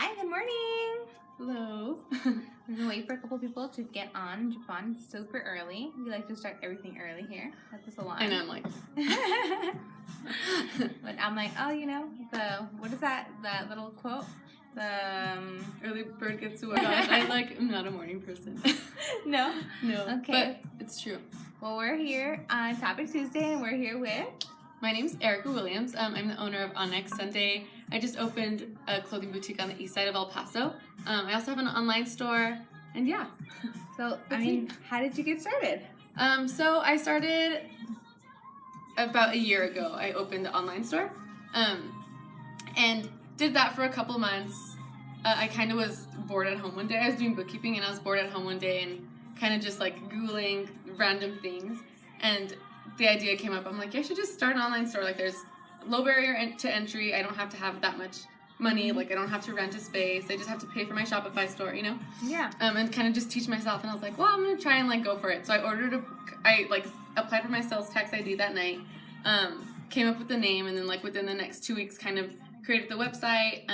Hi, good morning. Hello. We're gonna wait for a couple people to get on. Japan super early. We like to start everything early here at the salon. I know, I'm like. But I'm like, oh, what is that little quote? Early bird gets the worm. I'm not a morning person. No? No. Okay. But it's true. Well, we're here on Topic Tuesday, and we're here with... My name's Erika Williams. I'm the owner of Onyx Sunday. I just opened a clothing boutique on the east side of El Paso. I also have an online store, and yeah. So, me. how did you get started? So I started about a year ago. I opened the online store, and did that for a couple months. I kind of was bored at home one day. I was doing bookkeeping, and I was bored at home one day, and kind of just like Googling random things, and the idea came up. I'm like, I should just start an online store. Like, there's low barrier to entry. I don't have to have that much money. Like, I don't have to rent a space. I just have to pay for my Shopify store, you know? Yeah. And kind of just teach myself. And I was like, well, I'm going to try and, like, go for it. So I applied for my sales tax ID that night, came up with the name, and then, like, within the next 2 weeks kind of created the website,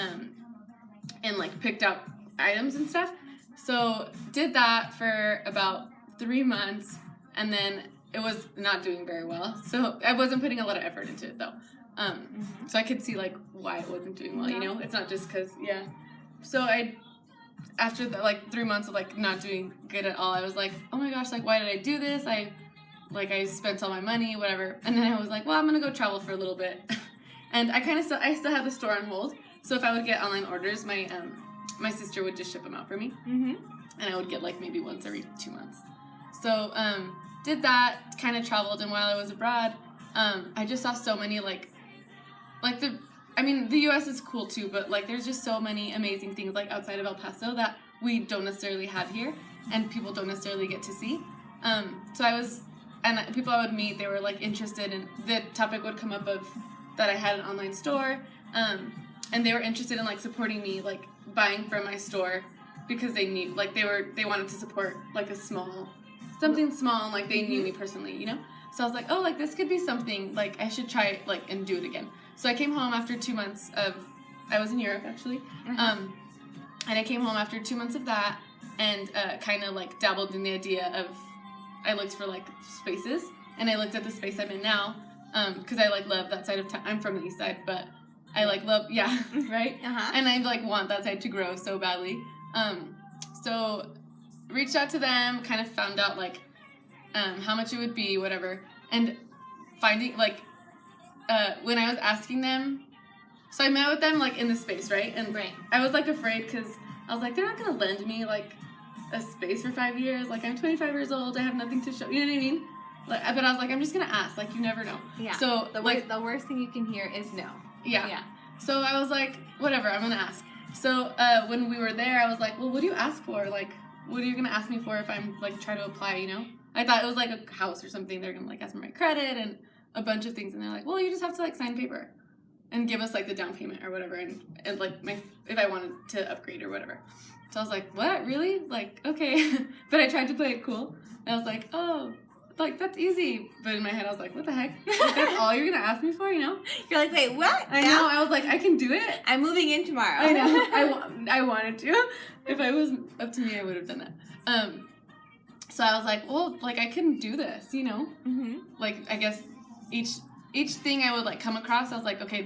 and, like, picked out items and stuff. So did that for about 3 months, and then it was not doing very well. So I wasn't putting a lot of effort into it, though. So I could see, like, why it wasn't doing well, you know? It's not just because, yeah. So after the, like, 3 months of, like, not doing good at all, I was like, oh my gosh, like, why did I do this? I spent all my money, whatever. And then I was like, well, I'm going to go travel for a little bit. And I still had the store on hold. So if I would get online orders, my sister would just ship them out for me. Mm-hmm. And I would get, like, maybe once every 2 months. So, did that, kind of traveled, and while I was abroad, I just saw so many, the U.S. is cool too, but, like, there's just so many amazing things, like, outside of El Paso that we don't necessarily have here, and people don't necessarily get to see. And people I would meet, they were, like, interested, and the topic would come up of that I had an online store, and they were interested in, like, supporting me, like, buying from my store, because they knew, like, they wanted to support, like, something small, and, like, they knew me personally, you know? So I was like, oh, like, this could be something, like, I should try it, like, and do it again. So I came home after 2 months I was in Europe, actually, and I came home after 2 months of that, and kind of, like, dabbled in the idea of, I looked for, like, spaces, and I looked at the space I'm in now, because I, like, love that side of town. I'm from the east side, but I, like, love, yeah, right? And I, like, want that side to grow so badly. So reached out to them, kind of found out, like, how much it would be, whatever, and finding, like, when I was asking them, so I met with them, like, in the space, right? And I was, like, afraid, because I was like, they're not going to lend me, like, a space for 5 years, like, I'm 25 years old, I have nothing to show, you know what I mean? Like, but I was like, I'm just going to ask, like, you never know. Yeah, so, the worst thing you can hear is no. Yeah. So I was like, whatever, I'm going to ask. So when we were there, I was like, well, what do you ask for? Like, what are you going to ask me for if I'm, like, trying to apply, you know? I thought it was, like, a house or something. They're going to, like, ask for my credit and a bunch of things. And they're like, well, you just have to, like, sign paper and give us, like, the down payment or whatever. And like, if I wanted to upgrade or whatever. So I was like, what? Really? Like, okay. But I tried to play it cool. And I was like, oh, like, that's easy. But in my head, I was like, what the heck? Like, that's all you're going to ask me for, you know? You're like, wait, what? I know. I was like, I can do it. I'm moving in tomorrow. I know. I wanted to. If I was up to me, I would have done that. So I was like, well, like, I can do this, you know? Mm-hmm. Like, I guess each thing I would, like, come across, I was like, okay,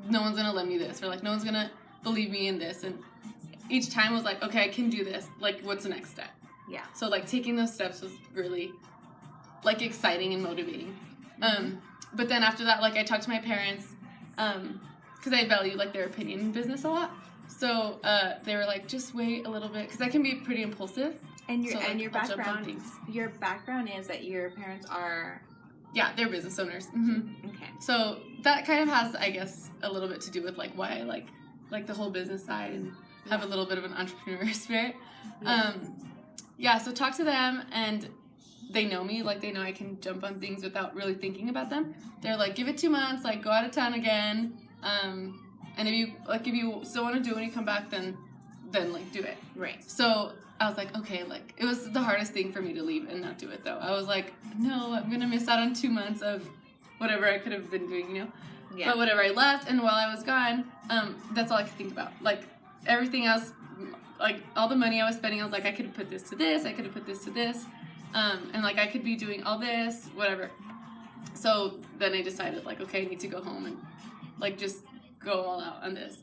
no one's going to lend me this. Or, like, no one's going to believe me in this. And each time was like, okay, I can do this. Like, what's the next step? Yeah. So, like, taking those steps was really, like, exciting and motivating. But then after that, like, I talked to my parents, because I value, like, their opinion in business a lot. So they were like, just wait a little bit, because I can be pretty impulsive. And your background, your background is that your parents are... Yeah, they're business owners. Mm-hmm. Okay. So that kind of has, I guess, a little bit to do with, like, why I like the whole business side and have a little bit of an entrepreneur spirit. Yeah. So talk to them, and they know me. Like, they know I can jump on things without really thinking about them. They're like, give it 2 months, like, go out of town again. And if you still want to do it when you come back, then like, do it. Right. So I was like, okay, like, it was the hardest thing for me to leave and not do it, though. I was like, no, I'm going to miss out on 2 months of whatever I could have been doing, you know? Yeah. But whatever, I left, and while I was gone, that's all I could think about. Like, everything else, like all the money I was spending, I was like, I could have put this to this, I could have put this to this, and like I could be doing all this, whatever. So then I decided like, okay, I need to go home and like just go all out on this.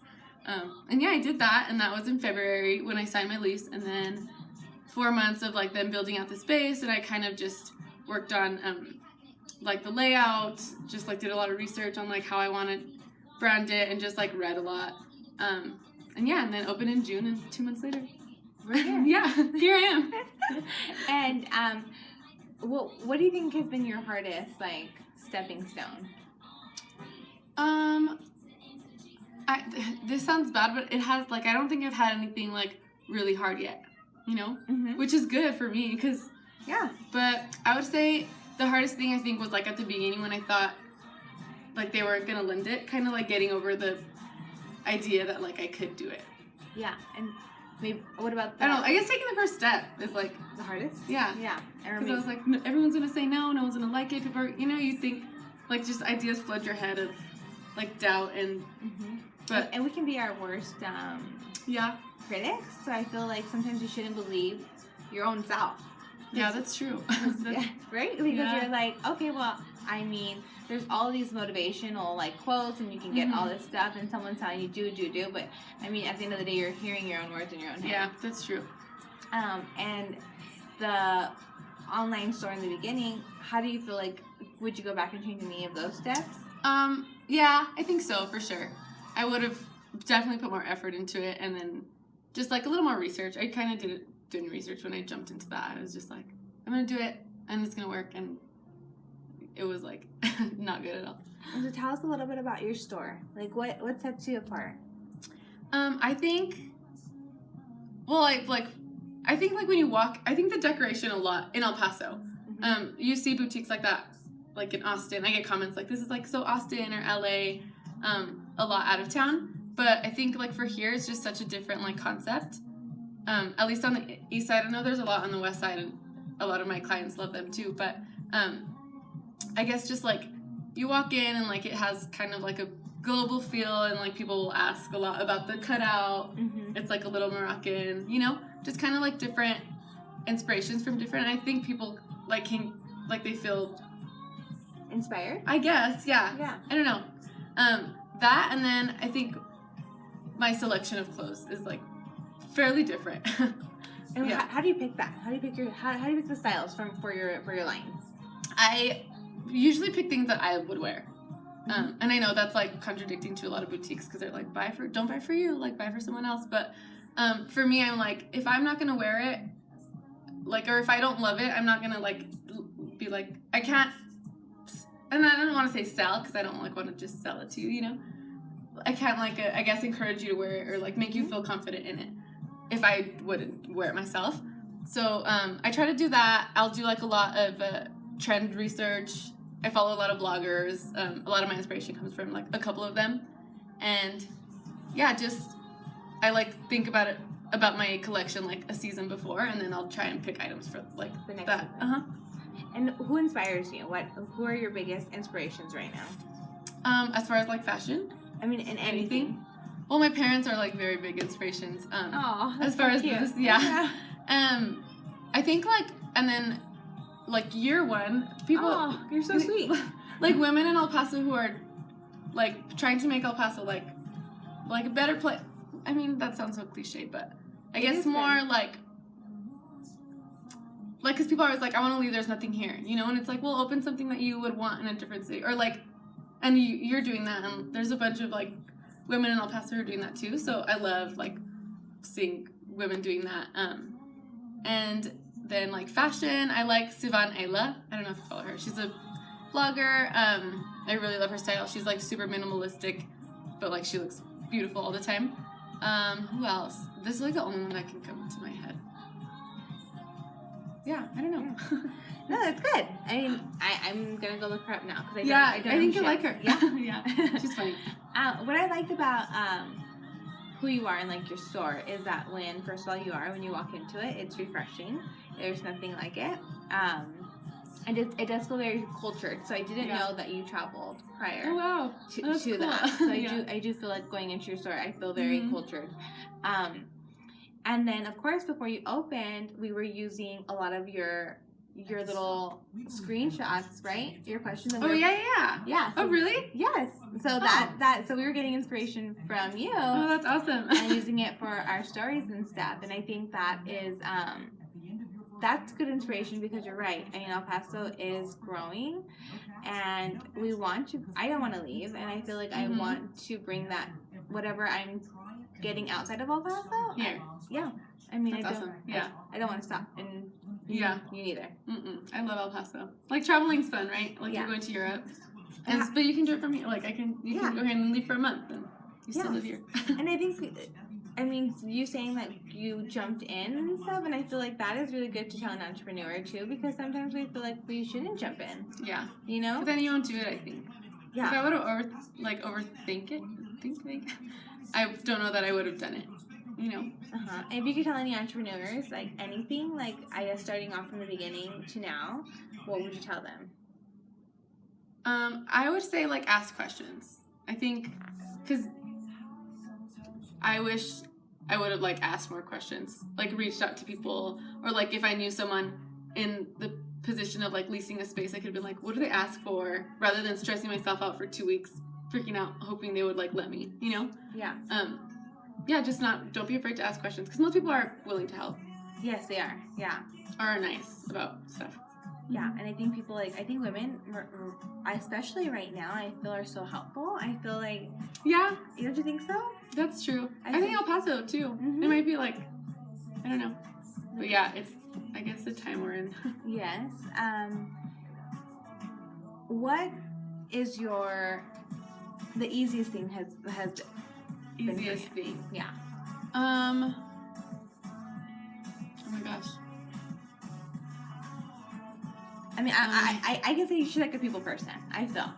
And yeah, I did that, and that was in February when I signed my lease, and then 4 months of like them building out the space, and I kind of just worked on like the layout, just like did a lot of research on like how I wanted to brand it, and just like read a lot. And yeah, and then opened in June, and 2 months later, yeah, here I am. And what do you think has been your hardest like stepping stone? This sounds bad, but it has like I don't think I've had anything like really hard yet, you know, which is good for me because yeah. But I would say the hardest thing I think was like at the beginning when I thought like they weren't gonna lend it, kind of like getting over the idea that like I could do it. Yeah, and maybe what about I don't know. I guess taking the first step is like the hardest. Yeah. Yeah. Because I was like, everyone's gonna say no, no one's gonna like it. People are, you know, you think like just ideas flood your head of like doubt and. But and we can be our worst critics. So I feel like sometimes you shouldn't believe your own self. Yeah, that's true. Yeah, right? Because you're like, okay, well, I mean, there's all these motivational like quotes, and you can get all this stuff, and someone's telling you do. But I mean, at the end of the day, you're hearing your own words in your own head. Yeah, that's true. And the online store in the beginning, how do you feel like? Would you go back and change any of those steps? Yeah, I think so for sure. I would have definitely put more effort into it, and then just like a little more research. I kind of doing research when I jumped into that. I was just like, I'm gonna do it, and it's gonna work, and it was like not good at all. So tell us a little bit about your store. Like what sets you apart? I think, well, I think like when you walk, I think the decoration a lot in El Paso. You see boutiques like that, like in Austin. I get comments like, this is like so Austin or LA. A lot out of town, but I think like for here it's just such a different like concept. At least on the east side, I know there's a lot on the west side, and a lot of my clients love them too. But I guess just like you walk in and like it has kind of like a global feel, and like people will ask a lot about the cutout. It's like a little Moroccan, you know, just kind of like different inspirations from different. And I think people like can like they feel inspired. I guess, yeah. I don't know. That, and then I think my selection of clothes is like fairly different. And how do you pick that? How do you pick the styles for your lines? I usually pick things that I would wear. And I know that's like contradicting to a lot of boutiques because they're like, don't buy for you, like buy for someone else. But for me, I'm like, if I'm not gonna wear it, like, or if I don't love it, I'm not gonna like be like, I can't. And I don't want to say sell because I don't like want to just sell it to you, you know. I can't like I guess encourage you to wear it or like make you feel confident in it if I wouldn't wear it myself. So I try to do that. I'll do like a lot of trend research. I follow a lot of bloggers. A lot of my inspiration comes from like a couple of them, and yeah, just I like think about my collection like a season before, and then I'll try and pick items for like the next that. Season. And who inspires you? Who are your biggest inspirations right now? As far as like fashion, I mean, in anything. Well, my parents are like very big inspirations. As far as this, yeah. I think like, and then like year one, people. Oh, you're so sweet. Like women in El Paso who are like trying to make El Paso like a better place. I mean, that sounds so cliche, but I guess more good. Like, because people are always like, I want to leave, there's nothing here, you know? And it's like, well, open something that you would want in a different city. Or like, and you're doing that, and there's a bunch of like women in El Paso who are doing that too. So I love like seeing women doing that. And then like fashion, I like Sivan Ayla. I don't know if you follow her. She's a blogger. I really love her style. She's like super minimalistic, but like she looks beautiful all the time. Who else? This is like the only one that can come into my head. Yeah, I don't know. No, that's good. I mean, I'm gonna go look her up now because I think you like her. Yeah, yeah, she's funny. What I liked about who you are in like your store is that when you walk into it, it's refreshing. There's nothing like it. it does feel very cultured. So I didn't know that you traveled prior. Oh wow, to cool. that. So I do feel like going into your store, I feel very cultured. And then of course before you opened, we were using a lot of your little screenshots, right? Your questions. Oh yeah. Yeah. So, oh really? Yes. So so we were getting inspiration from you. Oh, that's awesome. And using it for our stories and stuff. And I think that is that's good inspiration because you're right. I mean, El Paso is growing, and I don't want to leave, and I feel like I want to bring that whatever I'm getting outside of El Paso. Yeah. I mean, that's awesome. I don't want to stop, and you neither. I love El Paso. Like traveling's fun, right? Like you're going to Europe, but you can do it from here. Like you can go here and leave for a month, and you still live here. And I think, I mean, you saying that you jumped in and stuff, and I feel like that is really good to tell an entrepreneur too, because sometimes we feel like we shouldn't jump in. Yeah. You know? But then you won't do it, I think. Yeah. If I would have overthink it, I don't know that I would have done it. You know? And if you could tell any entrepreneurs, like anything, like I guess starting off from the beginning to now, what would you tell them? I would say like ask questions. I think, because I wish I would have like asked more questions, like reached out to people, or like if I knew someone in the position of like leasing a space, I could have been like, what do they ask for, rather than stressing myself out for 2 weeks, freaking out, hoping they would like let me, you know? Yeah. Don't be afraid to ask questions, because most people are willing to help. Yes, they are. Yeah. Or are nice about stuff. Yeah, and I think people women, especially right now, I feel are so helpful. I feel like... Yeah. Don't you think so? That's true. I think El Paso, too. It might be like, I don't know. But yeah, it's, I guess, the time we're in. Yes. What is the easiest thing has easiest thing? Yeah. Oh my gosh. I mean, I can say you're like a people person. I feel.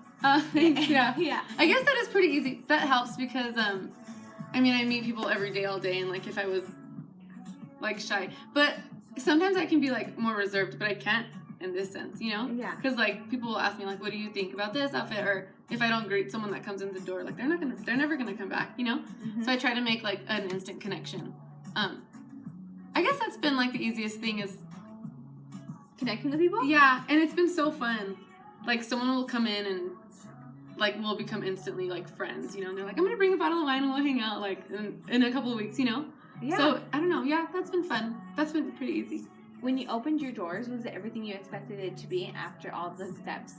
Thanks, yeah. Yeah. I guess that is pretty easy. That helps because, I mean, I meet people every day, all day, and, like, if I was, like, shy. But sometimes I can be, like, more reserved, but I can't in this sense, you know? Yeah. Because, like, people will ask me, like, what do you think about this outfit? Or if I don't greet someone that comes in the door, like, they're never gonna come back, you know? So I try to make, like, an instant connection. I guess that's been, like, the easiest thing is connecting with people? Yeah, and it's been so fun. Like, someone will come in and, like, we'll become instantly, like, friends, you know? And they're like, I'm gonna bring a bottle of wine and we'll hang out, like, in a couple of weeks, you know? Yeah. So, I don't know. Yeah, that's been fun. That's been pretty easy. When you opened your doors, was it everything you expected it to be after all the steps?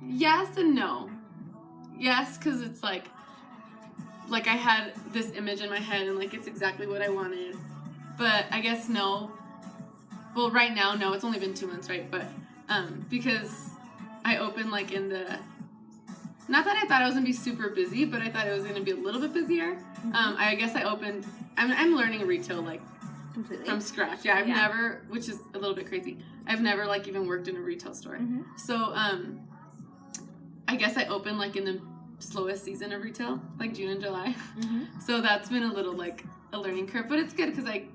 Yes and no. Yes, because it's, like, I had this image in my head and, like, it's exactly what I wanted. But I guess no. Well, right now, no. It's only been 2 months, right? But because I opened like in the... Not that I thought I was going to be super busy, but I thought it was going to be a little bit busier. I guess I opened... I'm learning retail like completely from scratch. Yeah, I've never... Which is a little bit crazy. I've never like even worked in a retail store. So I guess I opened like in the slowest season of retail, like June and July. So that's been a little like a learning curve, but it's good because like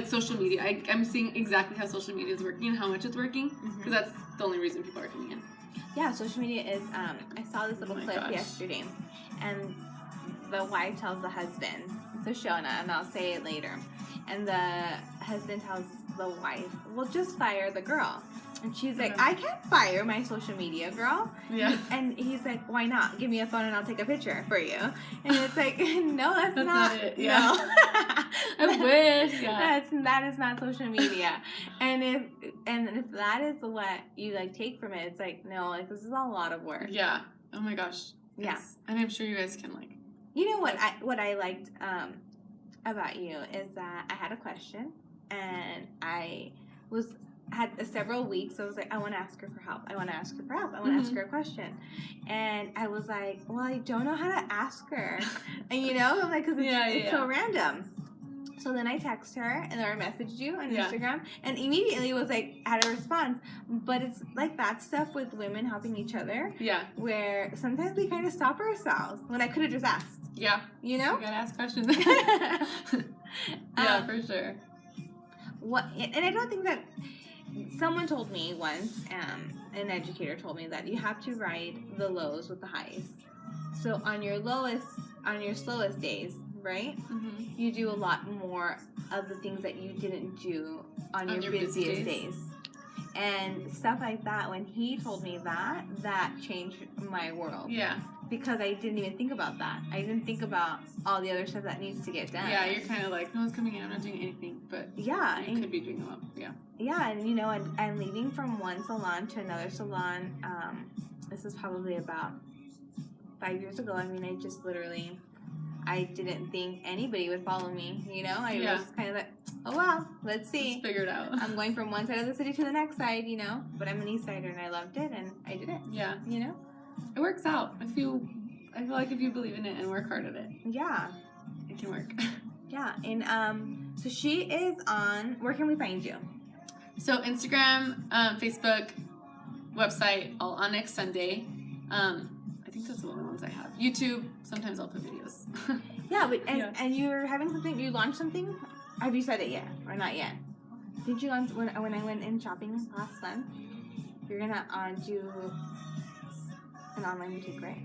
social media, I'm seeing exactly how social media is working and how much it's working, because that's the only reason people are coming in. Yeah, social media is, I saw this little clip yesterday, and the wife tells the husband, it's a Shona, and I'll say it later, and the husband tells the wife, well, just fire the girl. And she's like, I can't fire my social media girl. Yeah. And he's like, why not? Give me a phone and I'll take a picture for you. And it's like, no, that's not it. Yeah. No. I wish. Yeah. That is not social media. And if that is what you like take from it, it's like, no, like this is a lot of work. Yeah. Oh my gosh. Yeah. And I'm sure you guys can like. You know what I liked about you is that I had a question and I had several weeks. So I was like, I want to ask her for help. I want to ask her for help. I want to ask her a question. And I was like, well, I don't know how to ask her. And you know, I'm like, because it's so random. So then I text her and then I messaged you on Instagram and immediately was like, had a response. But it's like that stuff with women helping each other. Yeah. Where sometimes we kind of stop ourselves when I could have just asked. Yeah. You know? You gotta ask questions. Yeah, for sure. and I don't think that someone told me once, an educator told me that you have to ride the lows with the highs. So on your slowest days, right? Mm-hmm. You do a lot more of the things that you didn't do on your busiest days. And stuff like that, when he told me that changed my world. Yeah. Because I didn't even think about that. I didn't think about all the other stuff that needs to get done. Yeah, you're kind of like, no one's coming in, I'm not doing anything. But yeah, you could be doing a lot. Yeah. Yeah, and you know, and leaving from one salon to another salon, this is probably about 5 years ago. I mean, I didn't think anybody would follow me, you know? I was kind of like, oh, well, let's see. Just figure it out. I'm going from one side of the city to the next side, you know? But I'm an East Sider, and I loved it, and I did it. Yeah. You know? It works out. I feel like if you believe in it and work hard at it. Yeah. It can work. Yeah, and so she is on, where can we find you? So Instagram, Facebook, website, all on next Sunday. I think that's the only ones I have. YouTube, sometimes I'll put videos. Yeah, but and you're having something, you launched something? Have you said it yet or not yet? Did you launch, when I went in shopping last month, you're going to do an online boutique, right?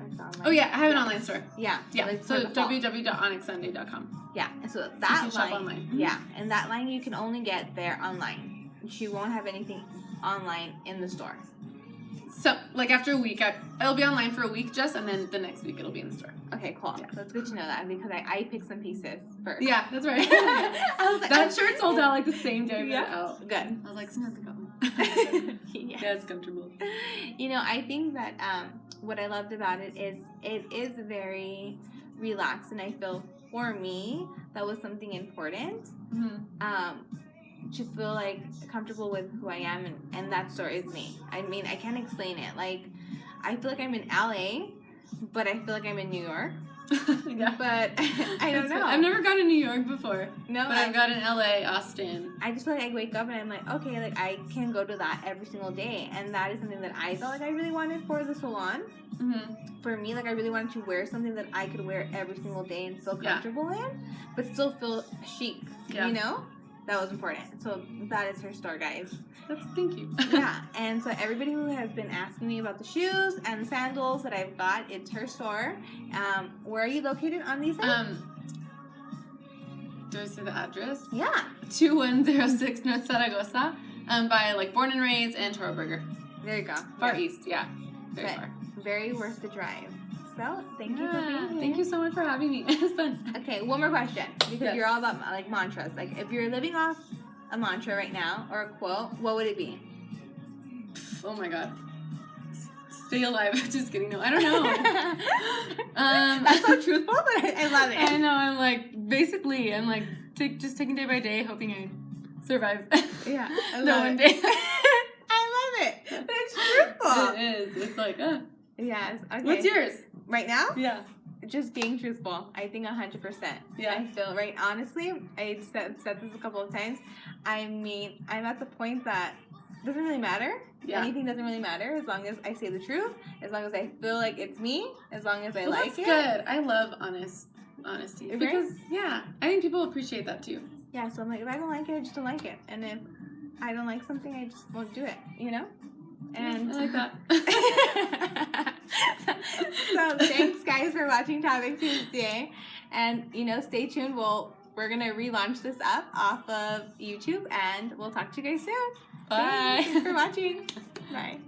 Oh yeah, I have an online store. Yeah. Yeah, like so www.onyxsunday.com. Yeah, and so that you can line, shop online. Yeah, and that line you can only get there online. She won't have anything online in the store. So, like after a week, it'll be online for a week just, and then the next week it'll be in the store. Okay, cool. Yeah. That's good to know that because I picked some pieces first. Yeah, that's right. I was like, that shirt sold out like the same day. Yeah. Out. Good. I was like, Samantha, go. Yes. Yeah, it's comfortable. You know, I think that what I loved about it is very relaxed, and I feel for me that was something important. Mm-hmm. To feel like comfortable with who I am, and that store is me. I mean, I can't explain it. Like, I feel like I'm in LA, but I feel like I'm in New York. Yeah. But I don't know. I've never gone to New York before. No, but I've got in LA, Austin. I just feel like I wake up and I'm like, okay, like I can go to that every single day, and that is something that I felt like I really wanted for the salon. Mm-hmm. For me, like I really wanted to wear something that I could wear every single day and feel comfortable in, but still feel chic. Yeah. You know? That was important. So that is her store, guys. Thank you. Yeah, and so everybody who has been asking me about the shoes and the sandals that I've got, it's her store. Where are you located on these sites? Do I say the address? Yeah. 2106 North Zaragoza, by like Born and Raised and Toro Burger. There you go. Far east, yeah. Very but far. Very worth the drive. So, thank you for being here. Thank you so much for having me. It's fun. Okay, one more question. Because you're all about, like, mantras. Like, if you're living off a mantra right now, or a quote, what would it be? Oh, my God. Stay alive. Just kidding. No, I don't know. That's so truthful, but I love it. I know. I'm like, basically, I'm like, just taking day by day, hoping I survive. Yeah. I the love one it. day. I love it. But it's truthful. It is. It's like, Yes. Okay. What's yours? Right now? Yeah. Just being truthful. I think 100%. Yeah. I feel right. Honestly, I said this a couple of times. I mean, I'm at the point that it doesn't really matter. Yeah. Anything doesn't really matter as long as I say the truth, as long as I feel like it's me, as long as I like it. That's good. I love honesty. Right? Because, yeah, I think people appreciate that too. Yeah, so I'm like, if I don't like it, I just don't like it. And if I don't like something, I just won't do it, you know? And I like that. So thanks guys for watching Topic Tuesday, and you know, stay tuned. We're gonna relaunch this up off of YouTube, and we'll talk to you guys soon. Bye. Thanks for watching. Bye.